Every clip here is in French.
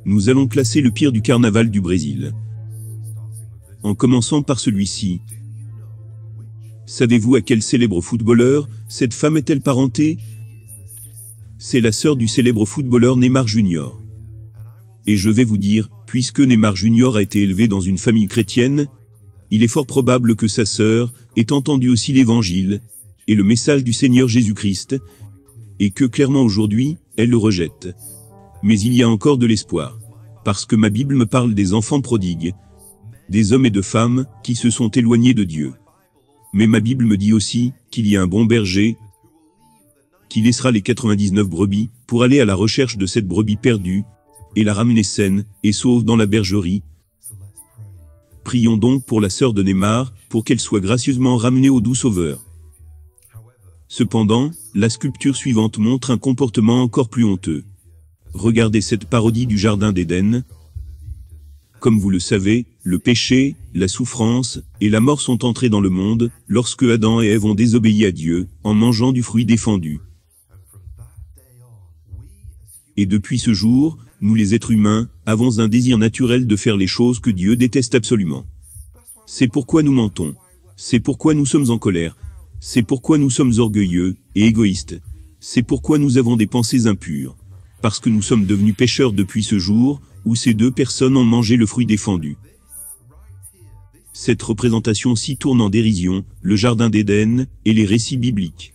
Nous allons classer le pire du carnaval du Brésil. En commençant par celui-ci. Savez-vous à quel célèbre footballeur cette femme est-elle parentée? C'est la sœur du célèbre footballeur Neymar Junior. Et je vais vous dire, puisque Neymar Junior a été élevé dans une famille chrétienne, il est fort probable que sa sœur ait entendu aussi l'évangile et le message du Seigneur Jésus-Christ, et que clairement aujourd'hui, elle le rejette. Mais il y a encore de l'espoir, parce que ma Bible me parle des enfants prodigues, des hommes et de femmes qui se sont éloignés de Dieu. Mais ma Bible me dit aussi qu'il y a un bon berger qui laissera les 99 brebis pour aller à la recherche de cette brebis perdue et la ramener saine et sauve dans la bergerie. Prions donc pour la sœur de Neymar, pour qu'elle soit gracieusement ramenée au doux Sauveur. Cependant, la sculpture suivante montre un comportement encore plus honteux. Regardez cette parodie du Jardin d'Éden. Comme vous le savez, le péché, la souffrance et la mort sont entrés dans le monde lorsque Adam et Ève ont désobéi à Dieu en mangeant du fruit défendu. Et depuis ce jour, nous les êtres humains, avons un désir naturel de faire les choses que Dieu déteste absolument. C'est pourquoi nous mentons. C'est pourquoi nous sommes en colère. C'est pourquoi nous sommes orgueilleux et égoïstes. C'est pourquoi nous avons des pensées impures. Parce que nous sommes devenus pécheurs depuis ce jour, où ces deux personnes ont mangé le fruit défendu. Cette représentation-ci tourne en dérision, le Jardin d'Éden et les récits bibliques.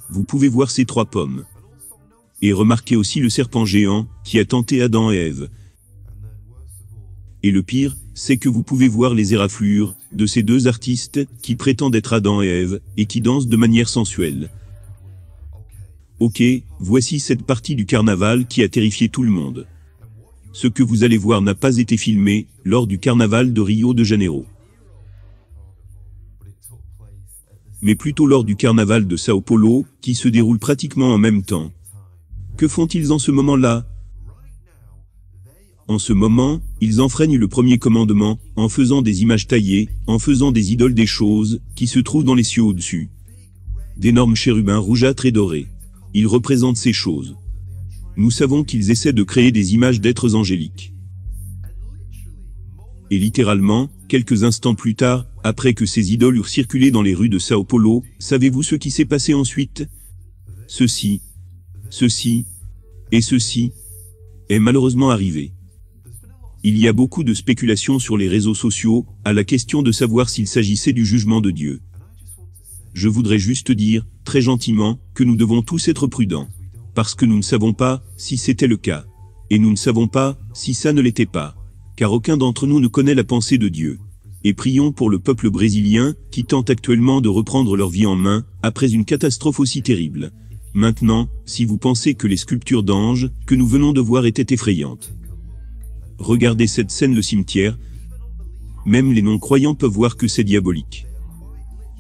Vous pouvez voir ces trois pommes. Et remarquez aussi le serpent géant, qui a tenté Adam et Ève. Et le pire, c'est que vous pouvez voir les éraflures de ces deux artistes, qui prétendent être Adam et Ève, et qui dansent de manière sensuelle. Ok, voici cette partie du carnaval qui a terrifié tout le monde. Ce que vous allez voir n'a pas été filmé lors du carnaval de Rio de Janeiro, mais plutôt lors du carnaval de Sao Paulo, qui se déroule pratiquement en même temps. Que font-ils en ce moment-là? En ce moment, ils enfreignent le premier commandement, en faisant des images taillées, en faisant des idoles des choses, qui se trouvent dans les cieux au-dessus. D'énormes chérubins rougeâtres et dorés. Ils représentent ces choses. Nous savons qu'ils essaient de créer des images d'êtres angéliques. Et littéralement, quelques instants plus tard, après que ces idoles eurent circulé dans les rues de Sao Paulo, savez-vous ce qui s'est passé ensuite? Ceci et ceci est malheureusement arrivé. Il y a beaucoup de spéculations sur les réseaux sociaux, à la question de savoir s'il s'agissait du jugement de Dieu. Je voudrais juste dire, très gentiment, que nous devons tous être prudents. Parce que nous ne savons pas si c'était le cas. Et nous ne savons pas si ça ne l'était pas. Car aucun d'entre nous ne connaît la pensée de Dieu. Et prions pour le peuple brésilien, qui tente actuellement de reprendre leur vie en main, après une catastrophe aussi terrible. Maintenant, si vous pensez que les sculptures d'anges que nous venons de voir étaient effrayantes. Regardez cette scène, le cimetière. Même les non-croyants peuvent voir que c'est diabolique.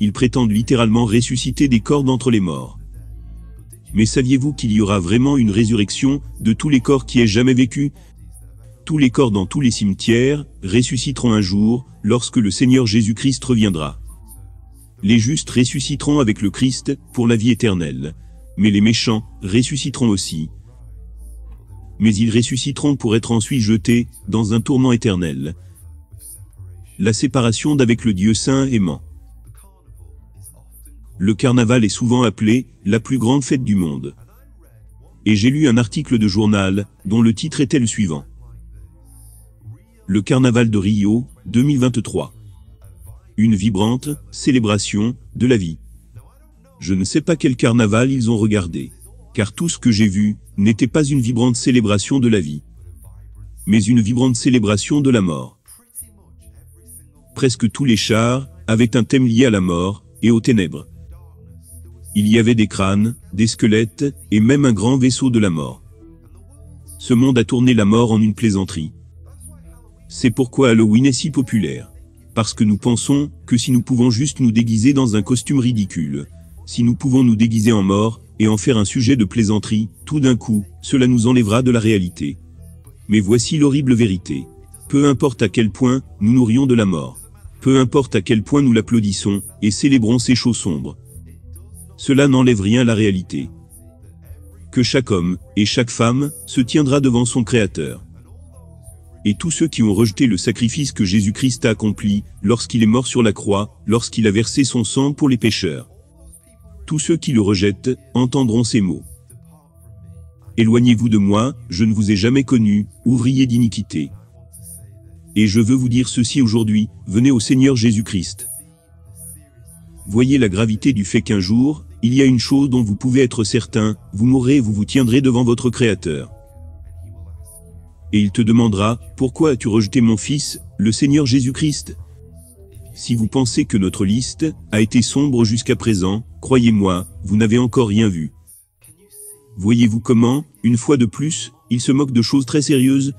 Ils prétendent littéralement ressusciter des corps d'entre les morts. Mais saviez-vous qu'il y aura vraiment une résurrection de tous les corps qui aient jamais vécu? Tous les corps dans tous les cimetières ressusciteront un jour, lorsque le Seigneur Jésus-Christ reviendra. Les justes ressusciteront avec le Christ pour la vie éternelle. Mais les méchants ressusciteront aussi. Mais ils ressusciteront pour être ensuite jetés dans un tourment éternel. La séparation d'avec le Dieu saint aimant. Le carnaval est souvent appelé la plus grande fête du monde. Et j'ai lu un article de journal dont le titre était le suivant. Le carnaval de Rio, 2023. Une vibrante célébration de la vie. Je ne sais pas quel carnaval ils ont regardé, car tout ce que j'ai vu n'était pas une vibrante célébration de la vie, mais une vibrante célébration de la mort. Presque tous les chars avaient un thème lié à la mort et aux ténèbres. Il y avait des crânes, des squelettes, et même un grand vaisseau de la mort. Ce monde a tourné la mort en une plaisanterie. C'est pourquoi Halloween est si populaire. Parce que nous pensons que si nous pouvons juste nous déguiser dans un costume ridicule, si nous pouvons nous déguiser en mort, et en faire un sujet de plaisanterie, tout d'un coup, cela nous enlèvera de la réalité. Mais voici l'horrible vérité. Peu importe à quel point nous nourrions de la mort. Peu importe à quel point nous l'applaudissons, et célébrons ces choses sombres. Cela n'enlève rien à la réalité. que chaque homme et chaque femme se tiendra devant son Créateur. Et tous ceux qui ont rejeté le sacrifice que Jésus-Christ a accompli, lorsqu'il est mort sur la croix, lorsqu'il a versé son sang pour les pécheurs. Tous ceux qui le rejettent, entendront ces mots. Éloignez-vous de moi, je ne vous ai jamais connu, ouvrier d'iniquité. Et je veux vous dire ceci aujourd'hui, venez au Seigneur Jésus-Christ. Voyez la gravité du fait qu'un jour, il y a une chose dont vous pouvez être certain, vous mourrez et vous vous tiendrez devant votre Créateur. Et il te demandera, pourquoi as-tu rejeté mon Fils, le Seigneur Jésus-Christ? Si vous pensez que notre liste a été sombre jusqu'à présent, croyez-moi, vous n'avez encore rien vu. Voyez-vous comment, une fois de plus, il se moque de choses très sérieuses?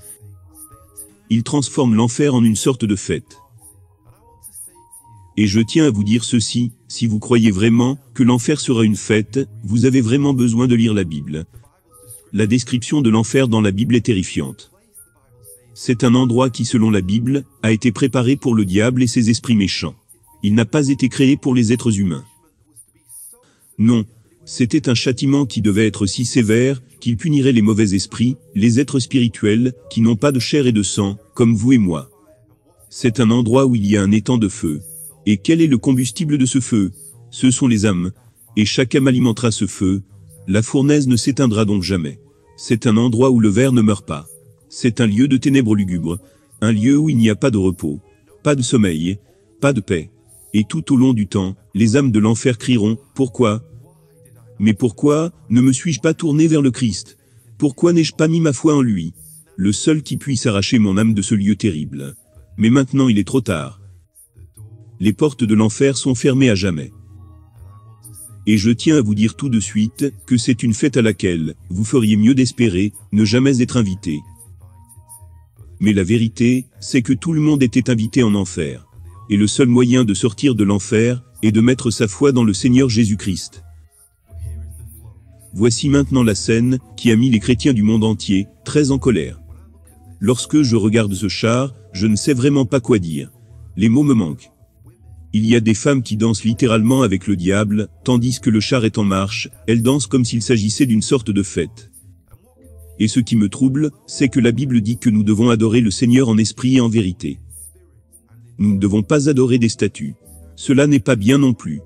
Il transforme l'enfer en une sorte de fête. Et je tiens à vous dire ceci, si vous croyez vraiment que l'enfer sera une fête, vous avez vraiment besoin de lire la Bible. La description de l'enfer dans la Bible est terrifiante. C'est un endroit qui, selon la Bible, a été préparé pour le diable et ses esprits méchants. Il n'a pas été créé pour les êtres humains. Non, c'était un châtiment qui devait être si sévère, qu'il punirait les mauvais esprits, les êtres spirituels, qui n'ont pas de chair et de sang, comme vous et moi. C'est un endroit où il y a un étang de feu. Et quel est le combustible de ce feu? Ce sont les âmes. Et chaque âme alimentera ce feu. La fournaise ne s'éteindra donc jamais. C'est un endroit où le ver ne meurt pas. C'est un lieu de ténèbres lugubres, un lieu où il n'y a pas de repos, pas de sommeil, pas de paix. Et tout au long du temps, les âmes de l'enfer crieront, « Pourquoi? Mais pourquoi ne me suis-je pas tourné vers le Christ? Pourquoi n'ai-je pas mis ma foi en lui? Le seul qui puisse arracher mon âme de ce lieu terrible. Mais maintenant il est trop tard. Les portes de l'enfer sont fermées à jamais. Et je tiens à vous dire tout de suite que c'est une fête à laquelle vous feriez mieux d'espérer ne jamais être invité. Mais la vérité, c'est que tout le monde était invité en enfer. Et le seul moyen de sortir de l'enfer est de mettre sa foi dans le Seigneur Jésus-Christ. Voici maintenant la scène qui a mis les chrétiens du monde entier très en colère. Lorsque je regarde ce char, je ne sais vraiment pas quoi dire. Les mots me manquent. Il y a des femmes qui dansent littéralement avec le diable, tandis que le char est en marche, elles dansent comme s'il s'agissait d'une sorte de fête. Et ce qui me trouble, c'est que la Bible dit que nous devons adorer le Seigneur en esprit et en vérité. Nous ne devons pas adorer des statues. Cela n'est pas bien non plus.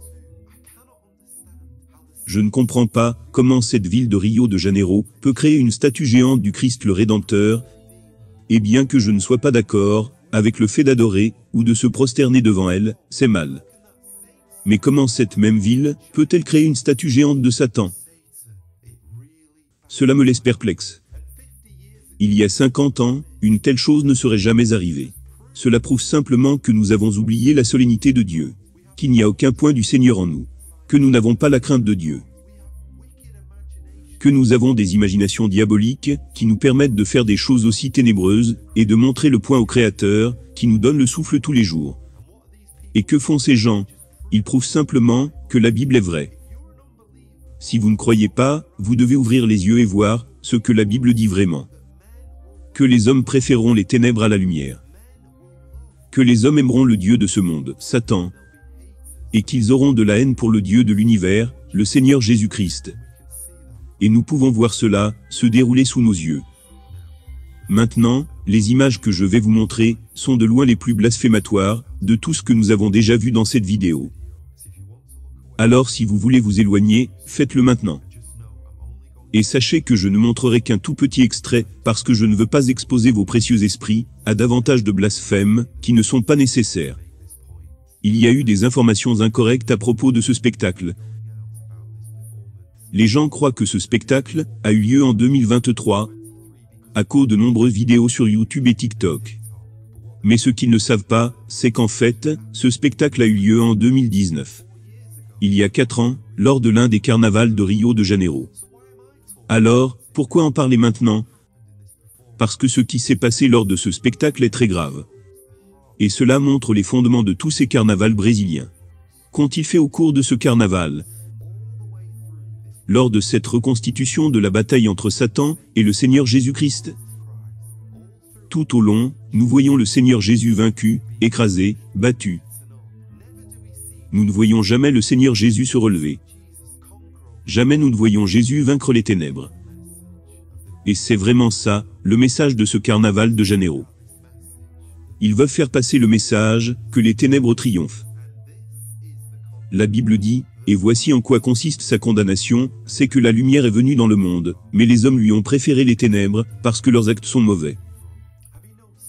Je ne comprends pas comment cette ville de Rio de Janeiro peut créer une statue géante du Christ le Rédempteur, et bien que je ne sois pas d'accord avec le fait d'adorer ou de se prosterner devant elle, c'est mal. Mais comment cette même ville peut-elle créer une statue géante de Satan? Cela me laisse perplexe. Il y a 50 ans, une telle chose ne serait jamais arrivée. Cela prouve simplement que nous avons oublié la solennité de Dieu, qu'il n'y a aucun point du Seigneur en nous, que nous n'avons pas la crainte de Dieu, que nous avons des imaginations diaboliques qui nous permettent de faire des choses aussi ténébreuses et de montrer le point au Créateur qui nous donne le souffle tous les jours. Et que font ces gens? Ils prouvent simplement que la Bible est vraie. Si vous ne croyez pas, vous devez ouvrir les yeux et voir ce que la Bible dit vraiment. Que les hommes préféreront les ténèbres à la lumière. Que les hommes aimeront le Dieu de ce monde, Satan. Et qu'ils auront de la haine pour le Dieu de l'univers, le Seigneur Jésus-Christ. Et nous pouvons voir cela se dérouler sous nos yeux. Maintenant, les images que je vais vous montrer sont de loin les plus blasphématoires de tout ce que nous avons déjà vu dans cette vidéo. Alors si vous voulez vous éloigner, faites-le maintenant. Et sachez que je ne montrerai qu'un tout petit extrait, parce que je ne veux pas exposer vos précieux esprits à davantage de blasphèmes qui ne sont pas nécessaires. Il y a eu des informations incorrectes à propos de ce spectacle. Les gens croient que ce spectacle a eu lieu en 2023, à cause de nombreuses vidéos sur YouTube et TikTok. Mais ce qu'ils ne savent pas, c'est qu'en fait, ce spectacle a eu lieu en 2019. Il y a 4 ans, lors de l'un des carnavals de Rio de Janeiro. Alors, pourquoi en parler maintenant? Parce que ce qui s'est passé lors de ce spectacle est très grave. Et cela montre les fondements de tous ces carnavals brésiliens. Qu'ont-ils fait au cours de ce carnaval? Lors de cette reconstitution de la bataille entre Satan et le Seigneur Jésus-Christ? Tout au long, nous voyons le Seigneur Jésus vaincu, écrasé, battu. Nous ne voyons jamais le Seigneur Jésus se relever. Jamais nous ne voyons Jésus vaincre les ténèbres. Et c'est vraiment ça, le message de ce carnaval de Janeiro. Ils veulent faire passer le message que les ténèbres triomphent. La Bible dit, et voici en quoi consiste sa condamnation, c'est que la lumière est venue dans le monde, mais les hommes lui ont préféré les ténèbres, parce que leurs actes sont mauvais.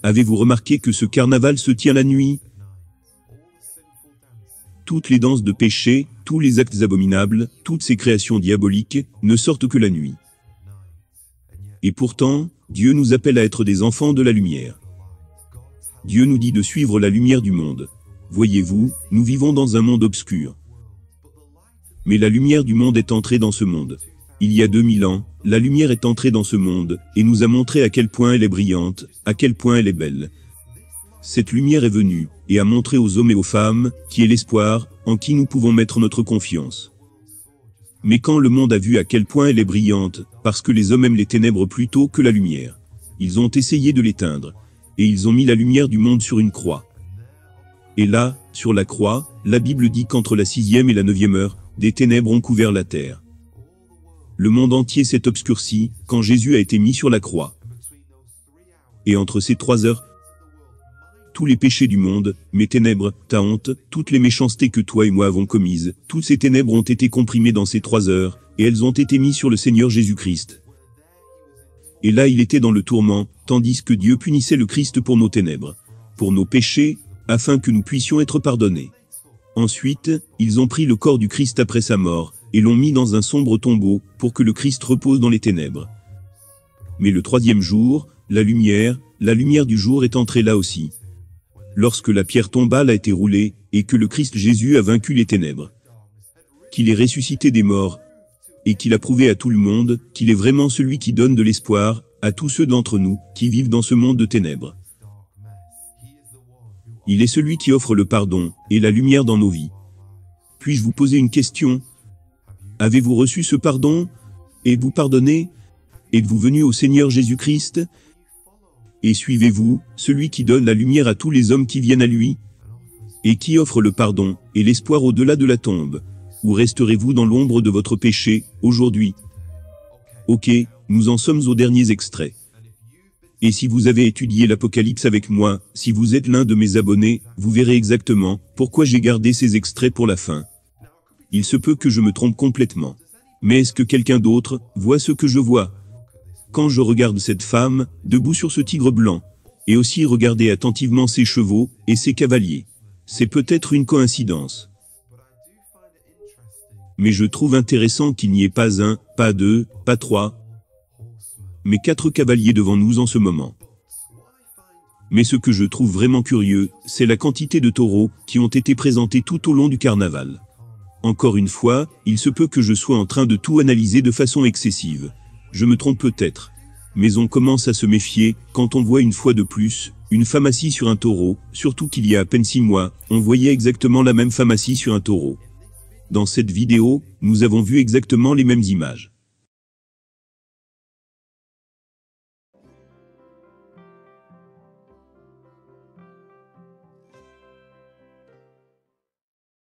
Avez-vous remarqué que ce carnaval se tient la nuit? Toutes les danses de péché, tous les actes abominables, toutes ces créations diaboliques, ne sortent que la nuit. Et pourtant, Dieu nous appelle à être des enfants de la lumière. Dieu nous dit de suivre la lumière du monde. Voyez-vous, nous vivons dans un monde obscur. Mais la lumière du monde est entrée dans ce monde. Il y a 2000 ans, la lumière est entrée dans ce monde, et nous a montré à quel point elle est brillante, à quel point elle est belle. Cette lumière est venue, et a montré aux hommes et aux femmes, qui est l'espoir, en qui nous pouvons mettre notre confiance. Mais quand le monde a vu à quel point elle est brillante, parce que les hommes aiment les ténèbres plutôt que la lumière, ils ont essayé de l'éteindre, et ils ont mis la lumière du monde sur une croix. Et là, sur la croix, la Bible dit qu'entre la 6e et la 9e heure, des ténèbres ont couvert la terre. Le monde entier s'est obscurci, quand Jésus a été mis sur la croix. Et entre ces 3 heures, tous les péchés du monde, mes ténèbres, ta honte, toutes les méchancetés que toi et moi avons commises, toutes ces ténèbres ont été comprimées dans ces 3 heures, et elles ont été mises sur le Seigneur Jésus-Christ. Et là il était dans le tourment, tandis que Dieu punissait le Christ pour nos ténèbres, pour nos péchés, afin que nous puissions être pardonnés. Ensuite, ils ont pris le corps du Christ après sa mort, et l'ont mis dans un sombre tombeau, pour que le Christ repose dans les ténèbres. Mais le 3e jour, la lumière du jour est entrée là aussi. Lorsque la pierre tombale a été roulée, et que le Christ Jésus a vaincu les ténèbres. Qu'il est ressuscité des morts, et qu'il a prouvé à tout le monde, qu'il est vraiment celui qui donne de l'espoir, à tous ceux d'entre nous, qui vivent dans ce monde de ténèbres. Il est celui qui offre le pardon, et la lumière dans nos vies. Puis-je vous poser une question? Avez-vous reçu ce pardon? Êtes-vous pardonné? Êtes-vous venu au Seigneur Jésus-Christ? Et suivez-vous, celui qui donne la lumière à tous les hommes qui viennent à lui? Et qui offre le pardon, et l'espoir au-delà de la tombe? Ou resterez-vous dans l'ombre de votre péché, aujourd'hui? Ok, nous en sommes aux derniers extraits. Et si vous avez étudié l'Apocalypse avec moi, si vous êtes l'un de mes abonnés, vous verrez exactement pourquoi j'ai gardé ces extraits pour la fin. Il se peut que je me trompe complètement. Mais est-ce que quelqu'un d'autre voit ce que je vois? Quand je regarde cette femme, debout sur ce tigre blanc, et aussi regarder attentivement ses chevaux, et ses cavaliers. C'est peut-être une coïncidence. Mais je trouve intéressant qu'il n'y ait pas 1, pas 2, pas 3, mais 4 cavaliers devant nous en ce moment. Mais ce que je trouve vraiment curieux, c'est la quantité de taureaux qui ont été présentés tout au long du carnaval. Encore une fois, il se peut que je sois en train de tout analyser de façon excessive. Je me trompe peut-être. Mais on commence à se méfier, quand on voit une fois de plus, une femme assise sur un taureau, surtout qu'il y a à peine 6 mois, on voyait exactement la même femme assise sur un taureau. Dans cette vidéo, nous avons vu exactement les mêmes images.